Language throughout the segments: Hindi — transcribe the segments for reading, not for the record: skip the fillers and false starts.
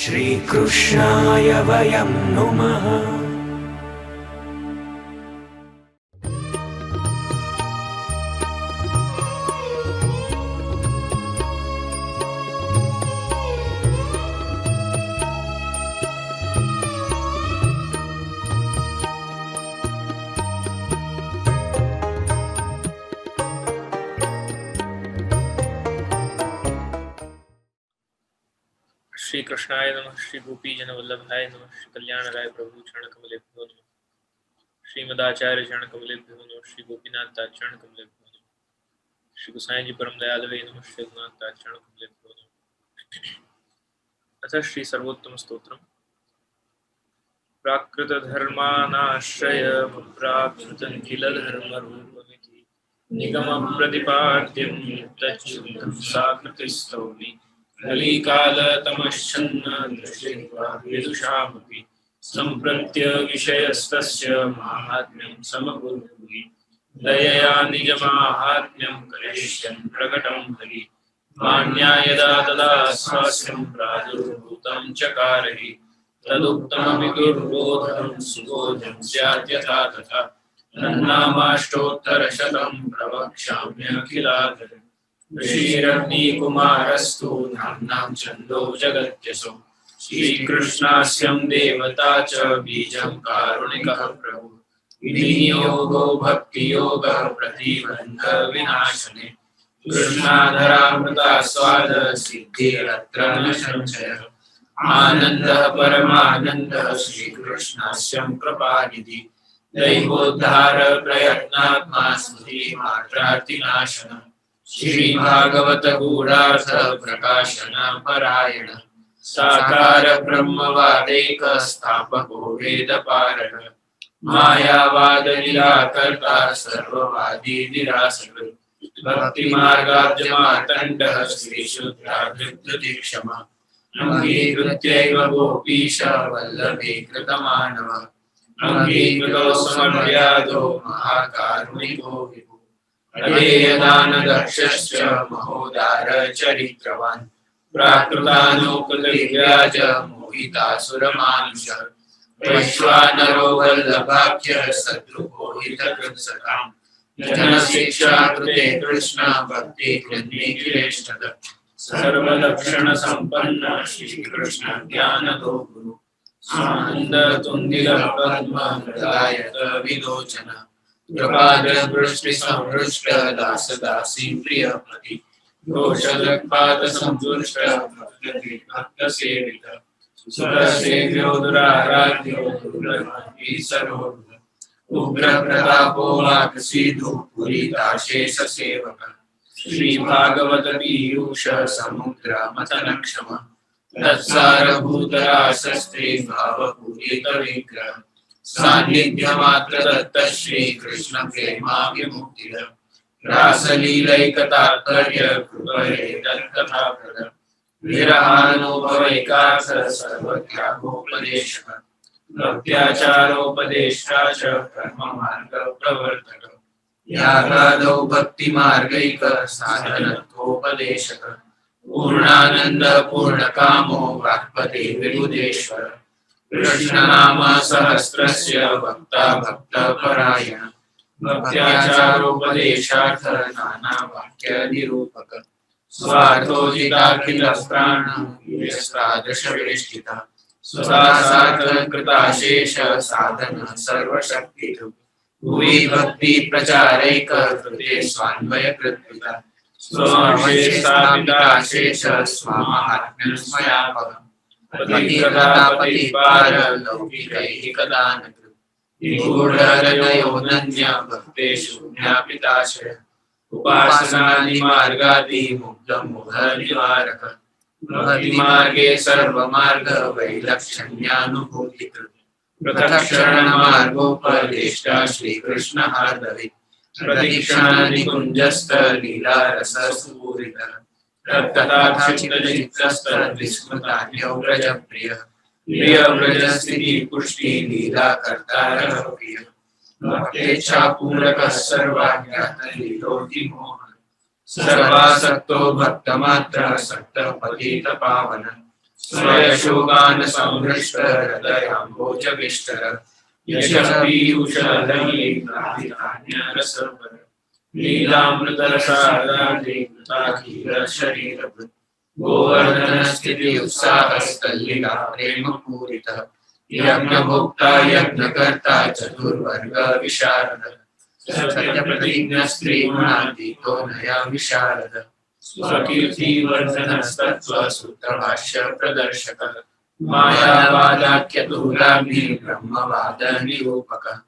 श्रीकृष्णाय वयं नुमः। श्री कृष्णाय नमः। श्री गोपी जन वल्लभाय नमः। श्री कल्याण राय प्रभु चरण कमलेभ्यो नमः। श्रीमदाचार्य चरण कमलेभ्यो नमः। श्री गोपीनाथ चरण कमलेभ्यो नमः। श्री गोसाई जी परम दयालवे नमः। श्री रघुनाथ चरण कमलेभ्यो नमः। अथ श्री सर्वोत्तम स्तोत्रम। प्राकृत धर्मानाश्रय प्राकृतं किल धर्म रूपमिति निगम प्रतिपाद्यं तच्चुद्धं साकृतिस्तौमि कलिकाल तमश्चन्न दृष्ट्वा विदुषामपि सम्प्रत्य विषयस्तस्य माहात्म्यं समकुर्वन्ति दयया निजमाहात्म्यं करिष्यन् प्रकटं हरि मान्या यदा तदा स्वास्यं प्रादुर्भूतं चकारहि तदुक्तमपि दुर्बोधं सुबोधं स्यात् यथा तथा तन्नामाष्टोत्तरशतं प्रवक्ष्याम्यखिलादर ऋषिरग्निकुमारस्तु नाम्नां छन्दो जगत्यसो श्रीकृष्णास्यं देवता च बीजं कारुणिकः प्रभु विनियोगो भक्तियोगः प्रतिबन्धविनाशने कृष्णाधरामृता स्वाद सिद्धिरत्र न संशयः आनन्दः परमानन्दः श्रीकृष्णास्यं कृपानिधि दैवोद्धार प्रयत्नात्मा स्मृतिमात्रार्तिनाशनः श्रीभागवत गूढार्थ प्रकाशन परायण साकार ब्रह्मवादेक स्थापको वेदपारः मायावाद निराकर्ता सर्ववादी निरासकृत् भक्तिमार्गाब्जमार्तण्डः श्रीशुद्धाधृतदीक्षमा अंगीकृत्यैव गोपीश वल्लभे कृतमानवः अंगीकृतो समर्यादो महाकारुणिको विभुः अधेयदानदक्षश्च महोदार चरित्रवान् प्राकृतानुकुलव्याज मोहितासुरमानुषः वैश्वानरो वल्लभाख्यः शत्रुको हितकृत्सकाम् जनशिक्षा कृते कृष्ण भक्ति कृन्निखिलेष्टः सर्वलक्षण संपन्न श्रीकृष्ण ज्ञानदो गुरु स्वानंद तुंदिल पद्म हृदायत विलोचन कृपादृष्टि संहृष्ट दास दासी प्रिय पति दोषदपात संतुष्ट भक्त सेवित सुरसेव्यो दुराराध्यो दुर्लभी सरोध उग्र प्रतापो वाक्सीधु पुरीताशेष सेवक श्री भागवत पीयूष समुद्र मतन क्षम तत्सारभूतराशस्ते भावपूरित विग्रह सान्निध्य मात्र दत्त श्री कृष्ण प्रेमाभिमुक्तिः रासलीलैकतात्पर्य कृपये तत्कथाप्रद विरहानुभवैकार्थ सर्वत्यागोपदेशः भक्त्याचारोपदेष्टा च कर्म मार्ग प्रवर्तक यागादौ भक्ति मार्गैक साधनत्वोपदेशक पूर्णानंद पूर्णकामो वाक्पते विबुधेश्वर कृष्णनाम सहस्रस्य वक्ता भक्त परायण भक्त्याचारोपदेशार्थ नाना वाक्य निरूपक स्वार्थोजिताखिल प्राण यस्तादृशवेष्टितः स्वदासार्थ कृताशेष साधन सर्वशक्तिः भुवि भक्ति प्रचारैक कृते स्वान्वय कृत्पिता स्वशेषाशेष स्वामात्म्यं स्मयापहम् पतिपार लौकिकैकदानकृत् निगूढहृदयोऽनन्य भक्तेषु ज्ञापिताशय उपासनादिमार्गादि मुग्धमोहनिवारक भक्तिमार्गे सर्वमार्ग वैलक्षण्यानुभूतिकृत् प्रदक्षिणमार्गोपदेष्टा श्रीकृष्ण हार्दवे प्रदीक्षानिकुञ्जस्थ लीलारसस्फूरितः तत्कथाचित्तचित्तस्तद्विस्मृतान्यो व्रजप्रियः प्रियव्रजस्थिति पुष्टि लीला कर्तारः प्रियः भक्तेच्छापूरकः सर्वाज्ञातलीलोति मोहः सर्वासक्तो भक्तमात्र सक्तः पतितपावनः स्वयशोगान संहृष्ट हृदयाम्भोजविष्टर यशपीयूषलयीर्नाभिधान्यरसवर लीलामृतरसादाधिकृताखिलशरीरभृत् गोवर्धनस्थिति उत्साहस्तल्लिका प्रेमपूरितः यज्ञभोक्ता यज्ञकर्ता चतुर्वर्ग विशारद सत्यप्रतिज्ञ स्त्रीगुणातीतो नया विशारद स्वकीर्तिवर्धनस्तत्त्व सूत्रभाष्य प्रदर्शकः मायावादाख्यतुलाग्नि ब्रह्मवाद निरूपकः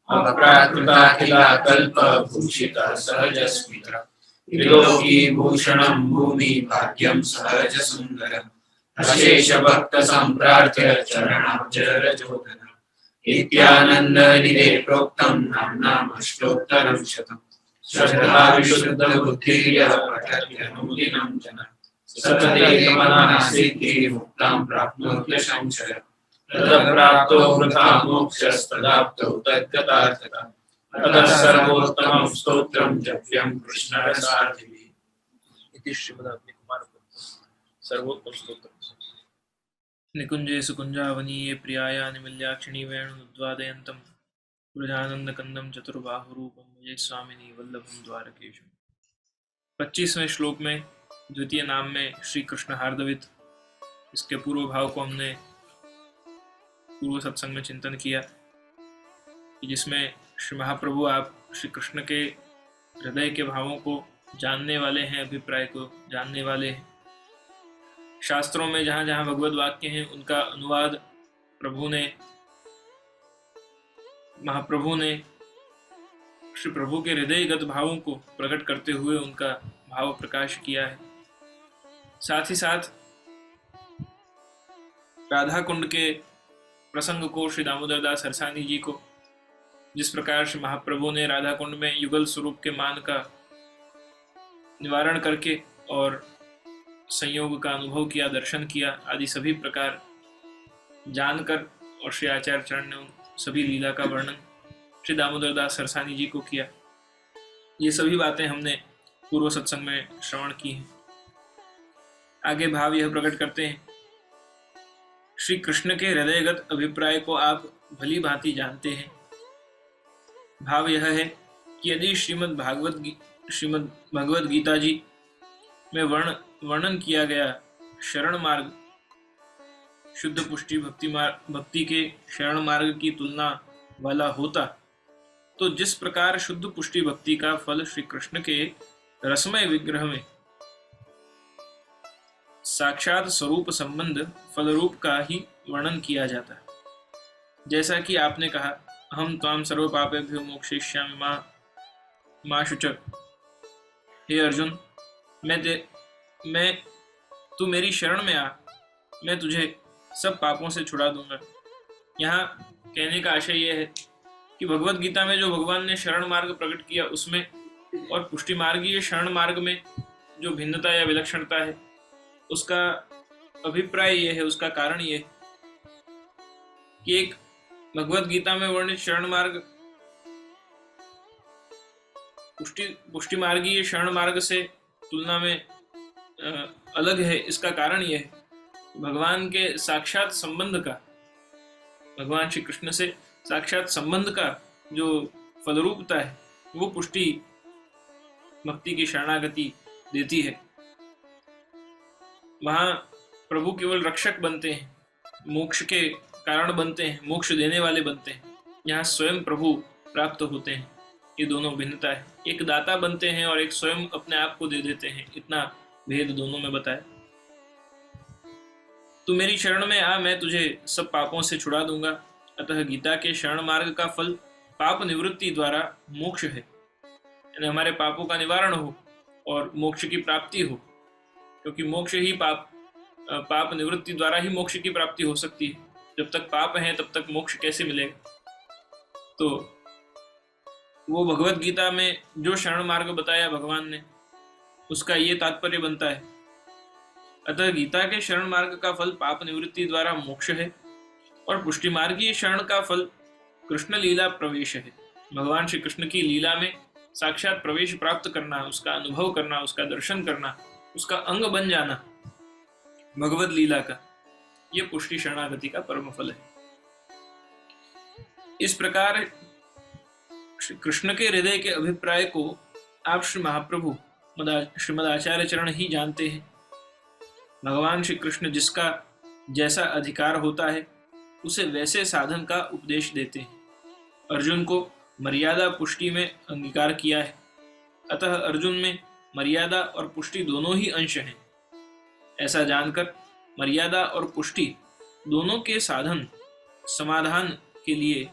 अप्राकृताखिलाकल्प भूषितः सहजस्मितः त्रिलोकी भूषणं भूमि भाग्यं सहज सुन्दरम् अशेष भक्त संप्रार्थ्य चरणाब्जरजोधन इत्यानंद निधे प्रोक्तं नाम्नामष्टोत्तरं शतम् श्रद्धा विशुद्ध बुद्धिर्यः पठत्यनुदिनं जनः सततेकमनः सिद्धिः मुक्तां प्राप्नोत्य संशयः तदप्राप्तो वृथा मोक्षस्तदाप्तो तद्गतार्थः ततः सर्वोत्तमं स्तोत्रं जप्यं कृष्णरसार्थिभिः इति श्रीमदाग्निकुमार सर्वोत्तम स्तोत्र। निकुंजे सुकुंजावनीये प्रियाया निमिल्याक्षिणी वेणुद्वादयन्तं ब्रजानंदकंदम चतुर्बाहुरूपम मुझे स्वामिनी वल्लभम द्वारकेशम। 25वें श्लोक में द्वितीय नाम में श्री कृष्ण हार्दवित, इसके पूर्व भाव को हमने पूर्व सत्संग में चिंतन किया कि जिसमें श्री महाप्रभु आप श्री कृष्ण के हृदय के भावों को जानने वाले हैं, अभिप्राय को जानने वाले हैं। शास्त्रों में जहाँ जहाँ भगवद वाक्य हैं उनका अनुवाद महाप्रभु ने श्री प्रभु के हृदयगत भावों को प्रकट करते हुए उनका भाव प्रकाश किया है। साथ ही साथ राधा कुंड के प्रसंग को श्री दामोदर दास हरसानी जी को जिस प्रकार श्री महाप्रभु ने राधा कुंड में युगल स्वरूप के मान का निवारण करके और संयोग का अनुभव किया, दर्शन किया आदि सभी प्रकार जानकर और श्री आचार्य चरण ने उन सभी लीला का वर्णन श्री दामोदर दास हरसानी जी को किया। ये सभी बातें हमने पूर्व सत्संग में श्रवण की हैं। आगे भाव यह प्रकट करते हैं, श्री कृष्ण के हृदयगत अभिप्राय को आप भली भांति जानते हैं। भाव यह है कि यदि श्रीमद् भगवद गीता जी में वर्णन किया गया शरण मार्ग शुद्ध पुष्टि भक्ति के शरण मार्ग की तुलना वाला होता तो जिस प्रकार शुद्ध पुष्टि भक्ति का फल श्री कृष्ण के रसमय विग्रह में साक्षात स्वरूप संबंध फल रूप का ही वर्णन किया जाता है। जैसा कि आपने कहा, हम त्वाम सर्व पापेभ्यो मोक्षयिष्यामि मा शुच। हे अर्जुन, तू मेरी शरण में आ, मैं तुझे सब पापों से छुड़ा दूंगा। यहाँ कहने का आशय यह है कि भगवत गीता में जो भगवान ने शरण मार्ग प्रकट किया उसमें और पुष्टि मार्गीय शरण मार्ग में जो भिन्नता या विलक्षणता है उसका अभिप्राय यह है, उसका कारण यह है कि एक भगवत गीता में वर्णित शरण मार्ग पुष्टि मार्गीय शरण मार्ग से तुलना में अलग है। इसका कारण यह है भगवान के साक्षात संबंध का, भगवान श्री कृष्ण से साक्षात संबंध का जो फलरूपता है वो पुष्टि भक्ति की शरणागति देती है। वहां प्रभु केवल रक्षक बनते हैं, मोक्ष के कारण बनते हैं, मोक्ष देने वाले बनते हैं। यहाँ स्वयं प्रभु प्राप्त होते हैं। ये दोनों भिन्नता है, एक दाता बनते हैं और एक स्वयं अपने आप को दे देते हैं। इतना भेद दोनों में बताया। तू मेरी शरण में आ, मैं तुझे सब पापों से छुड़ा दूंगा। अतः गीता के शरण मार्ग का फल पाप निवृत्ति द्वारा मोक्ष है, यानी हमारे पापों का निवारण हो और मोक्ष की प्राप्ति हो, क्योंकि मोक्ष ही पाप निवृत्ति द्वारा ही मोक्ष की प्राप्ति हो सकती है। जब तक पाप है तब तक मोक्ष कैसे मिलेगा। तो वो भगवत गीता में जो शरण मार्ग बताया भगवान ने, उसका ये तात्पर्य बनता है। अतः गीता के शरण मार्ग का फल पाप निवृत्ति द्वारा मोक्ष है और पुष्टि मार्गीय शरण का फल कृष्ण लीला प्रवेश है। भगवान श्री कृष्ण की लीला में साक्षात प्रवेश प्राप्त करना, उसका अनुभव करना, उसका दर्शन करना, उसका अंग बन जाना भगवत लीला का, यह पुष्टि शरणागति का परम फल है। इस प्रकार श्री कृष्ण के हृदय के अभिप्राय को आप श्री महाप्रभु श्रीमद आचार्य चरण ही जानते हैं। भगवान श्री कृष्ण जिसका जैसा अधिकार होता है उसे वैसे साधन का उपदेश देते हैं। अर्जुन को मर्यादा पुष्टि में अंगीकार किया है, अतः अर्जुन में मर्यादा और पुष्टि दोनों ही अंश हैं। ऐसा जानकर मर्यादा और पुष्टि दोनों के साधन समाधान के लिए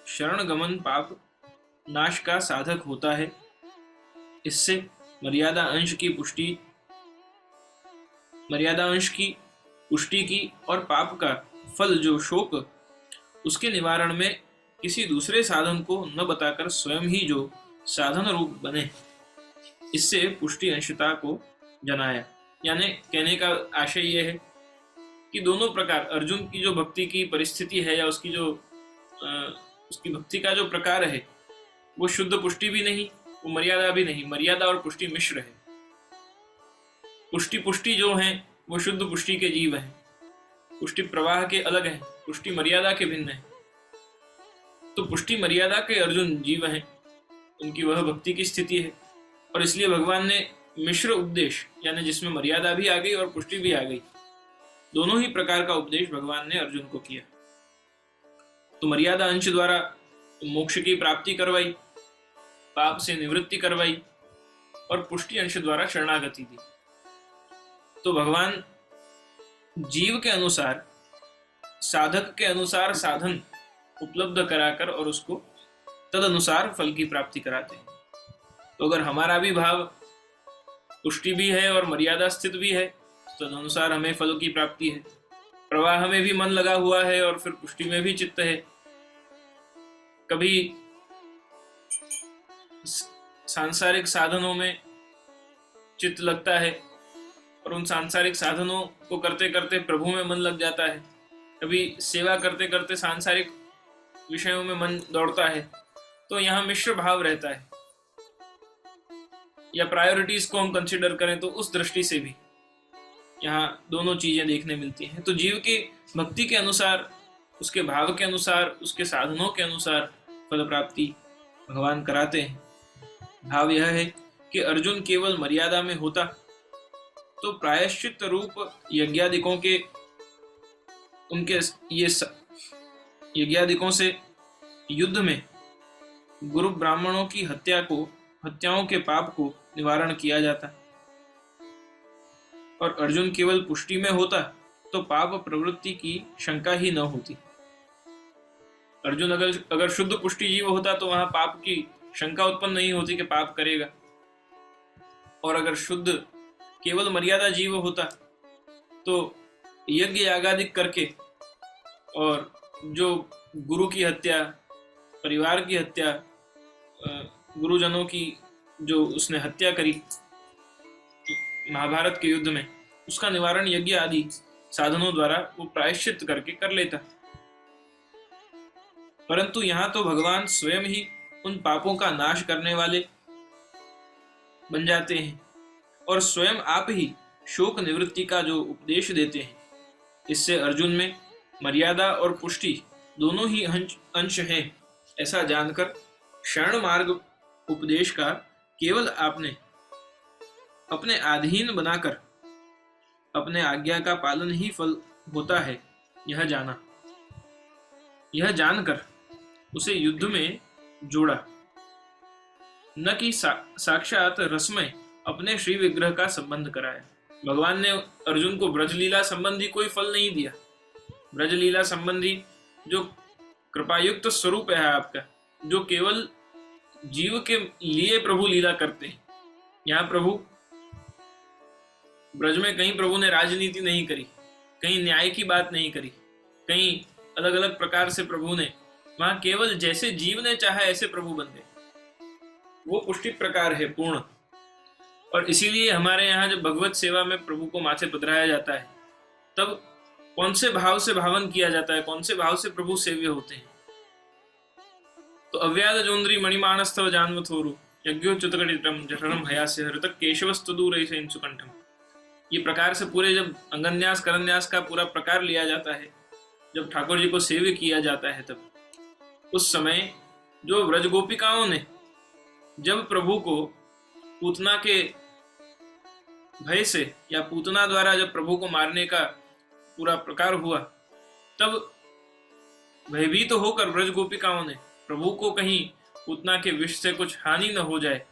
शरण गमन पाप नाश का साधक होता है। इससे मर्यादा अंश की पुष्टि की और पाप का फल जो शोक, उसके निवारण में किसी दूसरे साधन को न बताकर स्वयं ही जो साधन रूप बने, इससे पुष्टि अंशता को जनाया। यानी कहने का आशय यह है कि दोनों प्रकार अर्जुन की जो भक्ति की परिस्थिति है या उसकी भक्ति का जो प्रकार है वो शुद्ध पुष्टि भी नहीं, वो मर्यादा भी नहीं, मर्यादा और पुष्टि मिश्र है। पुष्टि जो है वो शुद्ध पुष्टि के जीव हैं, पुष्टि प्रवाह के अलग हैं, पुष्टि मर्यादा के भिन्न है। तो पुष्टि मर्यादा के अर्जुन जीव हैं, उनकी वह भक्ति की स्थिति है, और इसलिए भगवान ने मिश्र उपदेश यानी जिसमें मर्यादा भी आ गई और पुष्टि भी आ गई, दोनों ही प्रकार का उपदेश भगवान ने अर्जुन को किया। तो मर्यादा अंश द्वारा मोक्ष की प्राप्ति करवाई, पाप से निवृत्ति करवाई, और पुष्टि अंश द्वारा शरणागति दी। तो भगवान जीव के अनुसार, साधक के अनुसार साधन उपलब्ध कराकर और उसको तद अनुसार फल की प्राप्ति कराते हैं। तो अगर हमारा भी भाव पुष्टि भी है और मर्यादा स्थित भी है, तद अनुसार हमें फल की प्राप्ति है। प्रवाह में भी मन लगा हुआ है और फिर पुष्टि में भी चित्त है। कभी सांसारिक साधनों में चित्त लगता है और उन सांसारिक साधनों को करते करते प्रभु में मन लग जाता है। कभी सेवा करते करते सांसारिक विषयों में मन दौड़ता है। तो यहाँ मिश्र भाव रहता है। या प्रायोरिटीज को हम कंसिडर करें तो उस दृष्टि से भी यहाँ दोनों चीजें देखने मिलती हैं। तो जीव की भक्ति के अनुसार, उसके भाव के अनुसार, उसके साधनों के अनुसार फल प्राप्ति भगवान कराते हैं। भाव यह है कि अर्जुन केवल मर्यादा में होता तो प्रायश्चित रूप यज्ञादिकों से युद्ध में गुरु ब्राह्मणों की हत्याओं के पाप को निवारण किया जाता, और अर्जुन केवल पुष्टि में होता तो पाप प्रवृत्ति की शंका ही न होती। अर्जुन अगर शुद्ध पुष्टि जीव होता तो वहां पाप की शंका उत्पन्न नहीं होती कि पाप करेगा, और अगर शुद्ध केवल मर्यादा जीव होता तो यज्ञ यागादिक करके और जो गुरु की हत्या, परिवार की हत्या, गुरुजनों की जो उसने हत्या करी महाभारत के युद्ध में, उसका निवारण यज्ञ आदि साधनों द्वारा वो प्रायश्चित करके कर लेता। परंतु यहाँ तो भगवान स्वयं ही उन पापों का नाश करने वाले बन जाते हैं और स्वयं आप ही शोक निवृत्ति का जो उपदेश देते हैं। इससे अर्जुन में मर्यादा और पुष्टि दोनों ही अंश हैं ऐसा जानकर शरण मार्ग उपदेश का केवल आपने अपने अधीन बनाकर अपने आज्ञा का पालन ही फल होता है, यह जानकर उसे युद्ध में जोड़ा, न कि साक्षात रसमय अपने श्री विग्रह का संबंध कराया। भगवान ने अर्जुन को ब्रजलीला संबंधी कोई फल नहीं दिया। ब्रजलीला संबंधी जो कृपायुक्त स्वरूप है आपका, जो केवल जीव के लिए प्रभु लीला करते हैं। यहाँ प्रभु ब्रज में कहीं प्रभु ने राजनीति नहीं करी, कहीं न्याय की बात नहीं करी, कहीं अलग अलग प्रकार से प्रभु ने, वहां केवल जैसे जीव ने चाहा ऐसे प्रभु बन गए। वो पुष्टि प्रकार है पूर्ण। और इसीलिए हमारे यहाँ जब भगवत सेवा में प्रभु को माथे पधराया जाता है तब कौन से भाव से भावन किया जाता है, कौन से भाव से प्रभु सेव्य होते हैं। तो अव्याद जोन्द्री मणिमानस्तव जानवथोरु यज्ञोच्युतकटितम जठरम हयास्य हृतक केशवस्तु दूर सुकंठम। ये प्रकार से पूरे जब अंगन्यास करन्यास का पूरा प्रकार लिया जाता है, जब ठाकुर जी को सेव्य किया जाता है, तब उस समय जो व्रज गोपिकाओं ने जब प्रभु को पूतना के भय से या पूतना द्वारा जब प्रभु को मारने का पूरा प्रकार हुआ, तब भयभीत तो होकर व्रज गोपिकाओं ने प्रभु को कहीं पूतना के विष से कुछ हानि न हो जाए,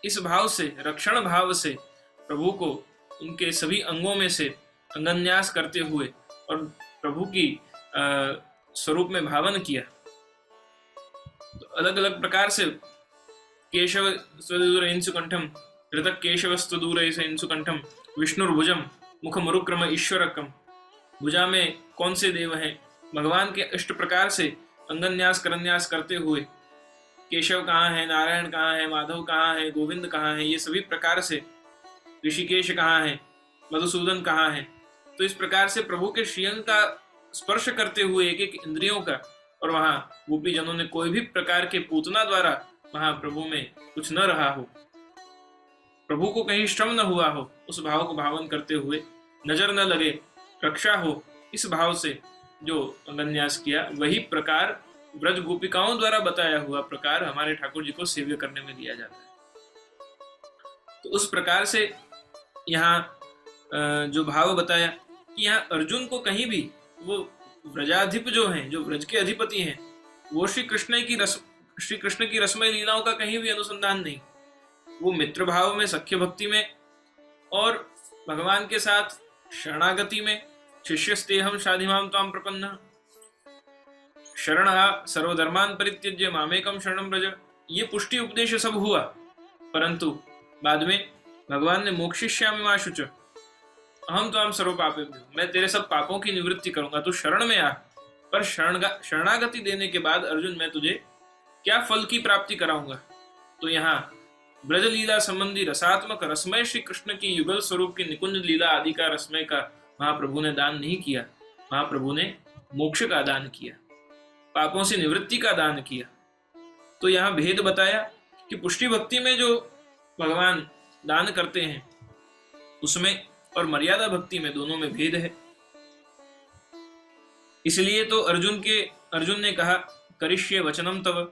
इस भाव से, रक्षण भाव से प्रभु को उनके सभी अंगों में से अंगन्यास करते हुए और प्रभु की स्वरूप में भावन किया। तो अलग अलग प्रकार से केशव स्वदूर इंसुकंठम ऋतक केशवस्तु दूर इंसुकंठम विष्णुर्भुजम मुख मरुक्रम ईश्वरकम, भुजा में कौन से देव हैं, भगवान के अष्ट प्रकार से अंगन्यास करन्यास करते हुए केशव कहाँ है, नारायण कहाँ है, माधव कहाँ है, गोविंद कहाँ है, ये सभी प्रकार से ऋषिकेश कहाँ है, मधुसूदन कहाँ है। तो इस प्रकार से प्रभु के श्रीअंग का स्पर्श करते हुए एक एक इंद्रियों का, और वहां गोपी जनों ने कोई भी प्रकार के पूतना द्वारा वहां प्रभु में कुछ न रहा हो, प्रभु को कहीं श्रम न हुआ हो, उस भाव को भावन करते हुए नजर न लगे, रक्षा हो, इस भाव से जो अंगन्यास किया, वही प्रकार ब्रज गोपिकाओं द्वारा बताया हुआ प्रकार हमारे ठाकुर जी को सेव्य करने में दिया जाता है। तो उस प्रकार से यहाँ जो भाव बताया कि यहाँ अर्जुन को कहीं भी वो व्रजाधिप जो हैं, जो व्रज के अधिपति हैं, वो श्री कृष्ण की रसमय लीलाओं का कहीं भी अनुसंधान नहीं। वो मित्र भाव में, सख्य भक्ति में और भगवान के साथ शरणागति में, शिष्यस्तेहम शाधिमाम त्वाम प्रपन्नः शरण सर्वधर्मान परित्यज्य मामेकम शरणम व्रज, ये पुष्टि उपदेश सब हुआ, परंतु बाद में भगवान ने मोक्षयिष्यामि मा शुच अहम त्वाम सर्व पापेभ्यो, मैं तेरे सब पापों की निवृत्ति करूंगा, तू शरण में आ। पर शरणागति देने के बाद अर्जुन मैं तुझे क्या फल की प्राप्ति कराऊंगा। तो यहाँ ब्रज लीला संबंधी रसात्मक रसमय श्री कृष्ण की युगल स्वरूप की निकुंज लीला आदि का रसमय का महाप्रभु ने दान नहीं किया, महाप्रभु ने मोक्ष का दान किया, पापों से निवृत्ति का दान किया। तो यहाँ भेद बताया कि पुष्टि भक्ति में जो भगवान दान करते हैं उसमें और मर्यादा भक्ति में, दोनों में भेद है। इसलिए तो अर्जुन ने कहा करिष्ये वचनम तव,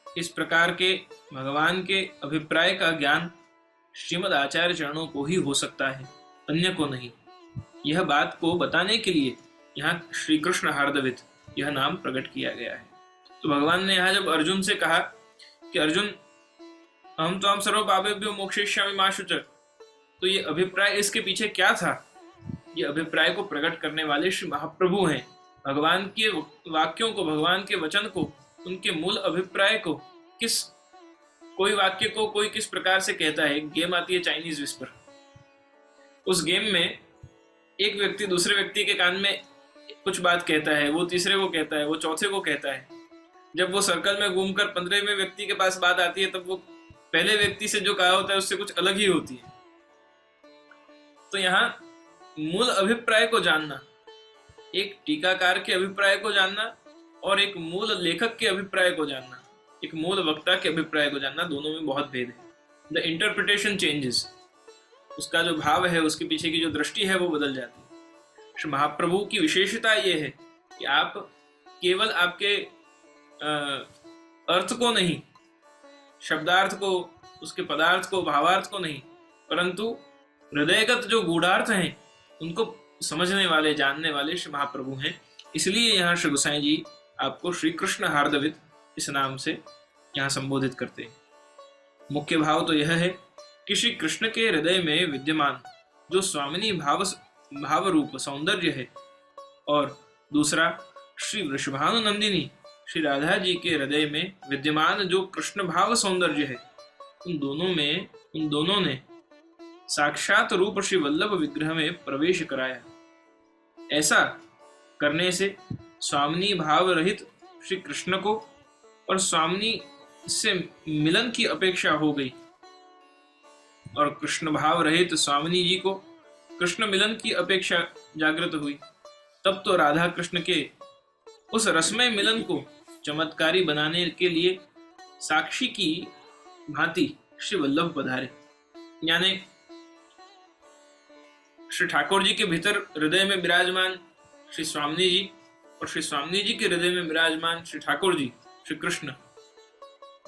इस प्रकार के भगवान के अभिप्राय का ज्ञान श्रीमद् आचार्य चरणों को ही हो सकता है, अन्य को नहीं। यह बात को बताने के लिए यहाँ श्री कृष्ण हार्दवित यह नाम प्रकट किया गया है। तो भगवान ने यहाँ जब अर्जुन से कहा कि अर्जुन हम तो हम सर्व पापेभ्यो मोक्षयिष्यामि मा शुच, तो ये अभिप्राय इसके पीछे क्या था, ये अभिप्राय को प्रकट करने वाले श्री महाप्रभु हैं। भगवान के वाक्यों को, भगवान के वचन को, उनके मूल अभिप्राय को, कोई वाक्य को कोई किस प्रकार से कहता है। गेम आती है चाइनीज विस्पर, उस गेम में एक व्यक्ति दूसरे व्यक्ति के कान में कुछ बात कहता है, वो तीसरे को कहता है, वो चौथे को कहता है। जब वो सर्कल में घूमकर 15वें व्यक्ति के पास बात आती है, तब वो पहले व्यक्ति से जो कहा होता है उससे कुछ अलग ही होती है। तो यहाँ मूल अभिप्राय को जानना, एक टीकाकार के अभिप्राय को जानना और एक मूल लेखक के अभिप्राय को जानना, एक मूल वक्ता के अभिप्राय को जानना, दोनों में बहुत भेद है। द इंटरप्रिटेशन चेंजेस, उसका जो भाव है, उसके पीछे की जो दृष्टि है वो बदल जाती है। श्री महाप्रभु की विशेषता ये है कि आप केवल आपके अर्थ को नहीं, शब्दार्थ को, उसके पदार्थ को, भावार्थ को नहीं, परंतु हृदयगत जो गूढ़ार्थ हैं उनको समझने वाले, जानने वाले श्री महाप्रभु हैं। इसलिए यहाँ श्री गोसाई जी आपको श्री कृष्ण हार्दवित इस नाम से यहाँ संबोधित करते हैं। मुख्य भाव तो यह है कि श्री कृष्ण के हृदय में विद्यमान जो स्वामिनी भाव रूप सौंदर्य है, और दूसरा श्री वृषभानुनंदिनी श्री राधा जी के हृदय में विद्यमान जो कृष्ण भाव सौंदर्य है, उन दोनों ने साक्षात रूप श्री वल्लभ विग्रह में प्रवेश कराया। ऐसा करने से स्वामिनी भाव रहित श्री कृष्ण को और स्वामिनी से मिलन की अपेक्षा हो गई, और कृष्ण भाव रहित स्वामिनी जी को कृष्ण मिलन की अपेक्षा जागृत हुई। तब तो राधा कृष्ण के उस रसमय मिलन को चमत्कारी बनाने के लिए साक्षी की भांति श्री वल्लभ पधारे। यानी श्री ठाकुर जी के भीतर हृदय में विराजमान श्री स्वामी जी और श्री स्वामी जी के हृदय में विराजमान श्री ठाकुर जी श्री कृष्ण,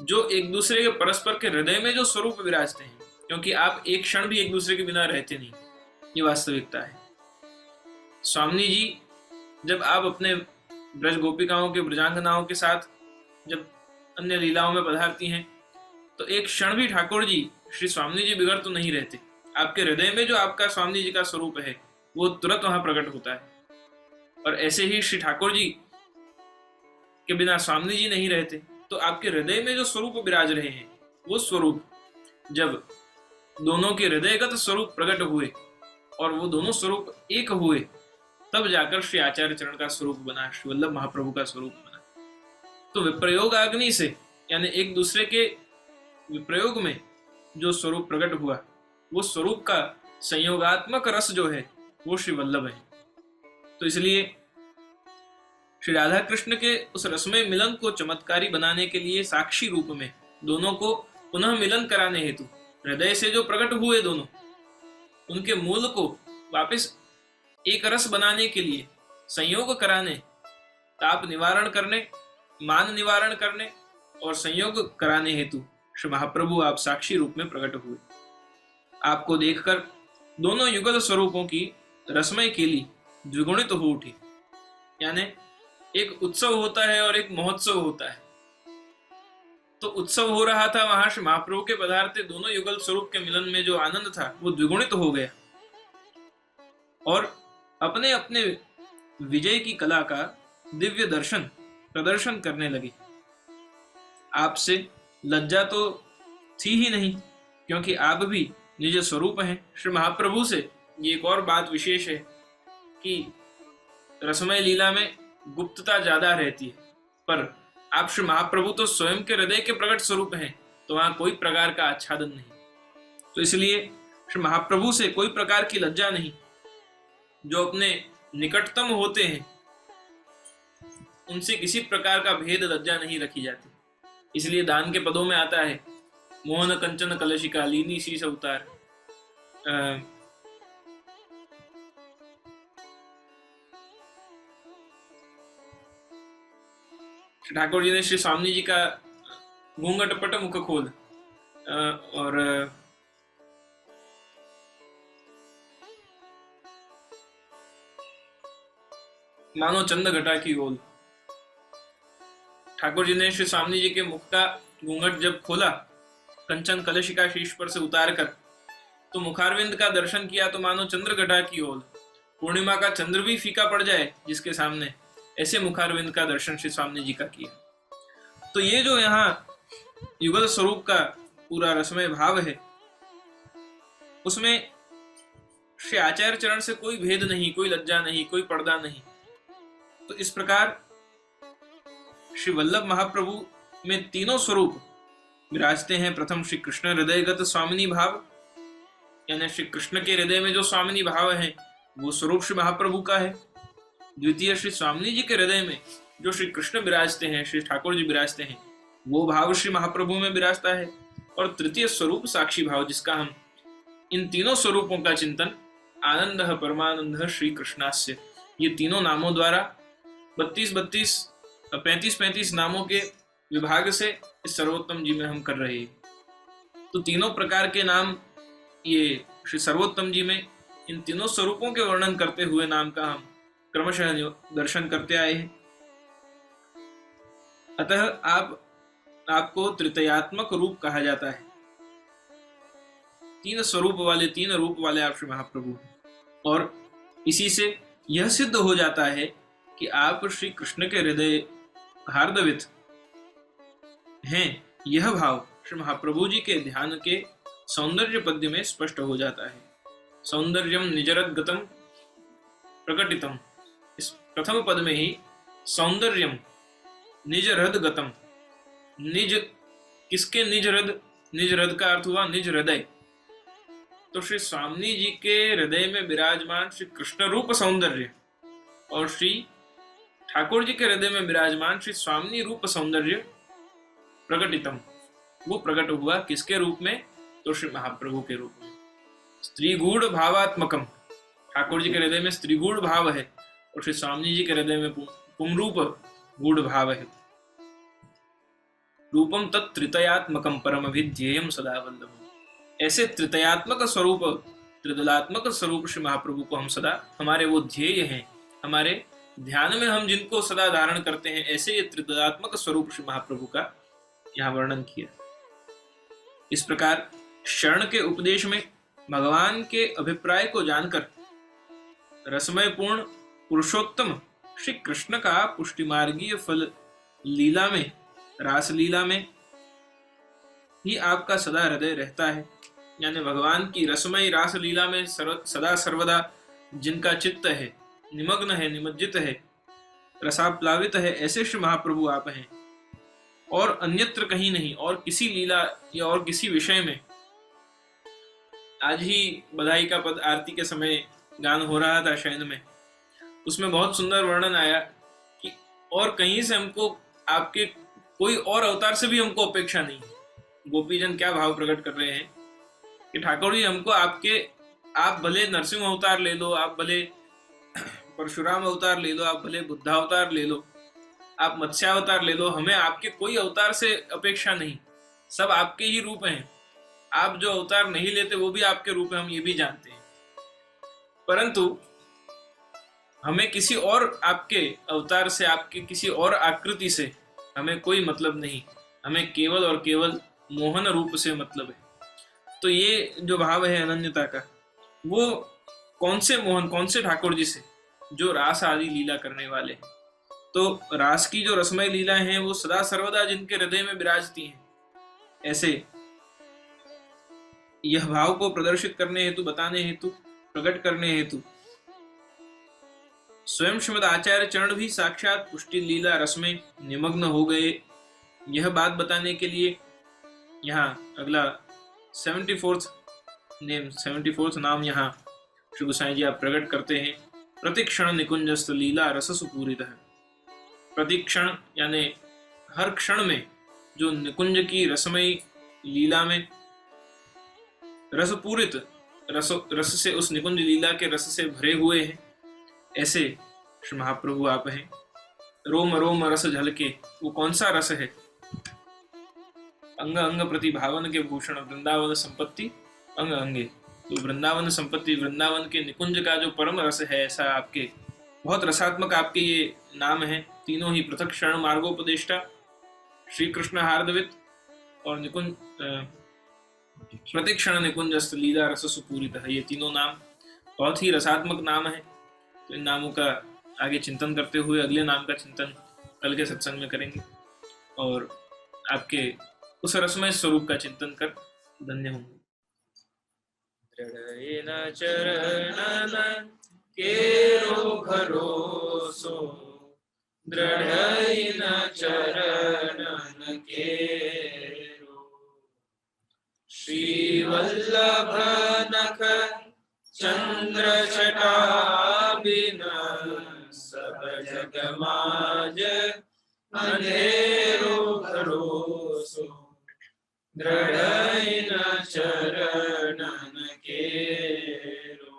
जो एक दूसरे के परस्पर के हृदय में जो स्वरूप विराजते हैं, क्योंकि आप एक क्षण भी एक दूसरे के बिना रहते नहीं, ये वास्तविकता है। स्वामी जी जब आप अपने ब्रज गोपिकाओं के ब्रजांगनाओं के साथ जब अन्य लीलाओं में पधारती हैं, तो एक क्षण भी ठाकुर जी श्री स्वामी जी बिगड़ तो नहीं रहते। आपके हृदय में जो आपका स्वामी जी का स्वरूप है वो तुरंत वहां प्रकट होता है। और ऐसे ही श्री ठाकुर जी के बिना स्वामी जी नहीं रहते, तो आपके हृदय में जो स्वरूप विराज रहे हैं वो स्वरूप जब दोनों के हृदयगत स्वरूप प्रकट हुए और वो दोनों स्वरूप एक हुए, तब जाकर श्री आचार्य चरण का स्वरूप बना, श्री वल्लभ महाप्रभु का स्वरूप बना। तो विप्रयोग अग्नि से, यानी एक दूसरे के विप्रयोग में जो स्वरूप प्रकट हुआ, वो स्वरूप का संयोगात्मक रस जो है वो श्री वल्लभ है। तो इसलिए श्री राधा कृष्ण के उस रसमय मिलन को चमत्कारी बनाने के लिए साक्षी रूप में दोनों को पुनः मिलन कराने हेतु हृदय से जो प्रकट हुए दोनों, उनके मूल को वापस एक रस बनाने के लिए संयोग कराने, ताप निवारण करने, मान निवारण करने और संयोग कराने हेतु श्री महाप्रभु आप साक्षी रूप में प्रकट हुए। आपको देखकर दोनों युगल स्वरूपों की रसमय केली द्विगुणित हो उठी। यानी एक उत्सव होता है और एक महोत्सव होता है। तो उत्सव हो रहा था वहां श्री महाप्रभु के पदार्थ दोनों युगल स्वरूप के मिलन में जो आनंद था वो द्विगुणित हो गया और अपने अपने विजय की कला का दिव्य दर्शन प्रदर्शन करने लगे। आपसे लज्जा तो थी ही नहीं, क्योंकि आप भी निज स्वरूप हैं। श्री महाप्रभु से ये एक और बात विशेष है कि रसमय लीला में गुप्तता ज्यादा रहती है, पर आप श्री महाप्रभु तो स्वयं के हृदय के प्रकट स्वरूप हैं, तो वहां कोई प्रकार का आच्छादन नहीं। तो इसलिए श्री महाप्रभु से कोई प्रकार की लज्जा नहीं। जो अपने निकटतम होते हैं उनसे किसी प्रकार का भेद लज्जा नहीं रखी जाती। इसलिए दान के पदों में आता है, मोहन कंचन कलशिका लीनी शीश अवतार। ठाकुर जी ने श्री स्वामी जी का घूंघट पट मुख खोल और मानो चंद घटा की ओल। ठाकुर जी ने श्री स्वामी जी के मुख का घूंघट जब खोला कंचन कलशिका शीश पर से उतार कर, तो मुखारविंद का दर्शन किया तो मानो चंद्र घटा की ओल। पूर्णिमा का चंद्र भी फीका पड़ जाए जिसके सामने, ऐसे मुखारविंद का दर्शन श्री स्वामी जी का किया। तो ये जो यहाँ युगल स्वरूप का पूरा रसमय भाव है, उसमें श्री आचार्य चरण से कोई भेद नहीं, कोई लज्जा नहीं, कोई पर्दा नहीं। तो इस प्रकार श्री वल्लभ महाप्रभु में तीनों स्वरूप विराजते हैं। प्रथम श्री कृष्ण हृदयगत स्वामिनी भाव, यानी श्री कृष्ण के हृदय में जो स्वामिनी भाव है वो स्वरूप श्री महाप्रभु का है। द्वितीय श्री स्वामी जी के हृदय में जो श्री कृष्ण विराजते हैं, श्री ठाकुर जी विराजते हैं, वो भाव श्री महाप्रभु में विराजता है। और तृतीय स्वरूप साक्षी भाव, जिसका हम इन तीनों स्वरूपों का चिंतन आनंद परमानंद श्री कृष्णास्य, ये तीनों नामों द्वारा 35 नामों के विभाग से इस सर्वोत्तम जी में हम कर रहे हैं। तो तीनों प्रकार के नाम ये श्री सर्वोत्तम जी में इन तीनों स्वरूपों के वर्णन करते हुए नाम का हम क्रमशः दर्शन करते आए हैं। अतः आपको तृतीयात्मक रूप कहा जाता है। तीन स्वरूप वाले, तीन रूप वाले आप श्री महाप्रभु, और इसी से यह सिद्ध हो जाता है कि आप श्री कृष्ण के हृदय हार्दवित हैं। यह भाव श्री महाप्रभु जी के ध्यान के सौंदर्य पद्य में स्पष्ट हो जाता है। सौंदर्यम निजरद गतम प्रकटितम, इस प्रथम पद में ही सौंदर्यम निज हृद गतम, निज किसके निज हृद, निज हृद का अर्थ हुआ निज हृदय। तो श्री स्वामी जी के हृदय में विराजमान श्री कृष्ण रूप सौंदर्य और श्री ठाकुर जी के हृदय में विराजमान श्री स्वामी रूप सौंदर्य प्रकटितम, वो प्रकट हुआ किसके रूप में, तो श्री महाप्रभु के रूप में। स्त्री गूढ़ भावात्मकम, ठाकुर जी के हृदय में स्त्रीगूढ़ भाव है और श्री स्वामी जी के हृदय में पुंरूप गूढ़ भाव है। रूपम तत्त्रितयात्मकम परम अभिध्येयम सदा वल्लभम। ऐसे त्रितयात्मक स्वरूप, त्रिदलात्मक स्वरूप श्री महाप्रभु को हम सदा, हमारे वो ध्येय हैं, हमारे ध्यान में हम जिनको सदा धारण करते हैं, ऐसे ये त्रिदलात्मक स्वरूप श्री महाप्रभु का यहाँ वर्णन किया। इस प्रकार शरण के उपदेश में भगवान के अभिप्राय को जानकर रसमय पूर्ण पुरुषोत्तम श्री कृष्ण का पुष्टिमार्गीय फल लीला में, रास लीला में ही आपका सदा हृदय रहता है। यानी भगवान की रसमय रास लीला में सदा सर्वदा जिनका चित्त है, निमग्न है, निमज्जित है, रसाप्लावित है, ऐसे श्री महाप्रभु आप हैं और अन्यत्र कहीं नहीं, और किसी लीला या और किसी विषय में। आज ही बधाई का पद आरती के समय गान हो रहा था शयन में, उसमें बहुत सुंदर वर्णन आया कि और कहीं से हमको आपके कोई और अवतार से भी हमको अपेक्षा नहीं। गोपीजन क्या भाव प्रकट कर रहे हैं कि ठाकुर जी हमको आपके, आप भले नरसिंह अवतार ले लो, आप भले परशुराम अवतार ले लो, आप भले बुद्धा अवतार ले लो, आप मत्स्यावतार ले लो, हमें आपके कोई अवतार से अपेक्षा नहीं, सब आपके ही रूप हैं। आप जो अवतार नहीं लेते वो भी आपके रूप है, हम ये भी जानते हैं, परंतु हमें किसी और आपके अवतार से, आपके किसी और आकृति से हमें कोई मतलब नहीं, हमें केवल और केवल मोहन रूप से मतलब है। तो ये जो भाव है अनन्यता का, वो कौन से मोहन, कौन से ठाकुर जी से, जो रास आदि लीला करने वाले हैं। तो रास की जो रसमय लीला हैं वो सदा सर्वदा जिनके हृदय में विराजती हैं, ऐसे यह भाव को प्रदर्शित करने हेतु, बताने हेतु, प्रकट करने हेतु स्वयं श्रीमद आचार्य चरण भी साक्षात पुष्टि लीला रस में निमग्न हो गए। यह बात बताने के लिए यहाँ अगला 74th नाम यहाँ श्री गोसाई जी आप प्रकट करते हैं। प्रतिक्षण निकुंजस्थ लीला रससु पूरित है। प्रतिक्षण यानी हर क्षण में जो निकुंज की रसमयी लीला में रसपूरित, रस से, उस निकुंज लीला के रस से भरे हुए हैं, ऐसे श्री महाप्रभु आप हैं। रोम रोम रस झलके, वो कौन सा रस है? अंग अंग प्रति भावन के भूषण वृंदावन संपत्ति अंग अंगे। तो वृंदावन संपत्ति, वृंदावन के निकुंज का जो परम रस है, ऐसा आपके बहुत रसात्मक आपके ये नाम है। तीनों ही पृथक क्षण मार्गोपदेष्टा, श्री कृष्ण हार्दवित और निकुंज प्रतिक्षण निकुंजस्थ लीला रस सुपूरित है। ये तीनों नाम बहुत ही रसात्मक नाम है। तो इन नामों का आगे चिंतन करते हुए अगले नाम का चिंतन कल के सत्संग में करेंगे और आपके उस रसमय स्वरूप का चिंतन कर धन्य होंगे। दृढ़ चरणन केरो भरोसो, दृढ़ चरणन केरो, श्री वल्लभ नख चंद्र छटा बिना, सब जग माज अंधेरो भरोसो, दृढ़ चरणन केरो,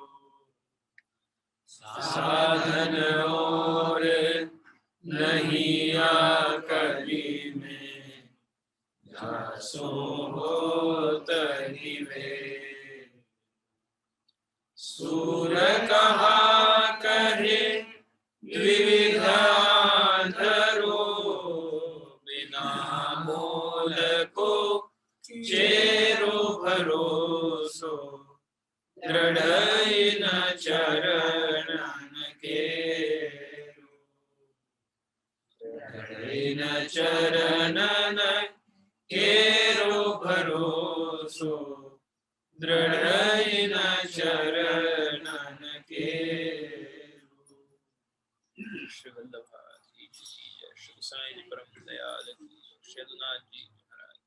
साधन और नहीं आकली में, जासो होत ही वे, सूर कहा कहे द्विविधा धरो, बिना मोल को चेरो भरोसो, दृढ़ चरणन केरो, दृढ़ चरणन केरो भरोसो, दृढ़ चरणन केरो। श्री वल्लभा जी की जय। श्री साईं जी परम दयाल की। श्री अदुनाथ जी महाराज।